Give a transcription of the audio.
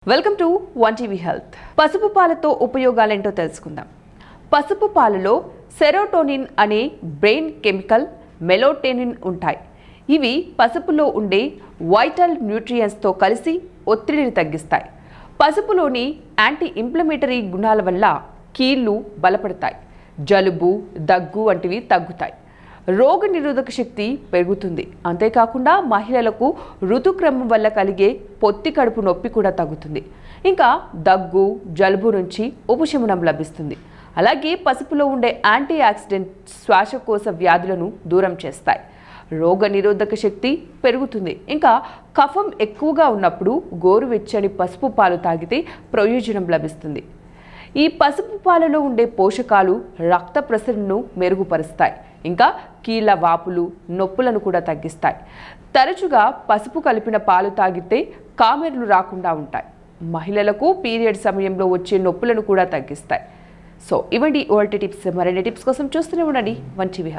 Welcome to one TV health. పసుపు పాలతో ఉపయోగాలేంటో తెలుసుకుందాం. పసుపు పాలలో సెరోటోనిన్ అనే బ్రెయిన్ కెమికల్, మెలటోనిన్ ఉంటాయి. ఇవి పసుపులో ఉండే వైటల్ న్యూట్రియంట్స్తో కలిసి ఒత్తిడిని తగ్గిస్తాయి. పసుపులోని యాంటీ ఇన్ఫ్లమేటరీ గుణాల వల్ల కీళ్లు బలపడతాయి, జలుబు, దగ్గు వంటివి తగ్గుతాయి, రోగ నిరోధక శక్తి పెరుగుతుంది. అంతేకాకుండా మహిళలకు ఋతుక్రమం వల్ల కలిగే పొత్తి కడుపు నొప్పి కూడా తగ్గుతుంది. ఇంకా దగ్గు, జలుబు నుంచి ఉపశమనం లభిస్తుంది. అలాగే పసుపులో ఉండే యాంటీ ఆక్సిడెంట్ శ్వాసకోశ వ్యాధులను దూరం చేస్తాయి, రోగ నిరోధక శక్తి పెరుగుతుంది. ఇంకా కఫం ఎక్కువగా ఉన్నప్పుడు గోరువెచ్చని పసుపు పాలు తాగితే ప్రయోజనం లభిస్తుంది. ఈ పసుపు పాలలో ఉండే పోషకాలు రక్త ప్రసరణను మెరుగుపరుస్తాయి, ఇంకా కీళ్ళ వాపులు, నొప్పులను కూడా తగ్గిస్తాయి. తరచుగా పసుపు కలిపిన పాలు తాగితే కామెర్లు రాకుండా ఉంటాయి. మహిళలకు పీరియడ్ సమయంలో వచ్చే నొప్పులను కూడా తగ్గిస్తాయి. సో ఇవండి ఓల్టీ టిప్స్. మరిన్ని టిప్స్ కోసం చూస్తూనే ఉండండి వన్ టీవీ హెల్త్.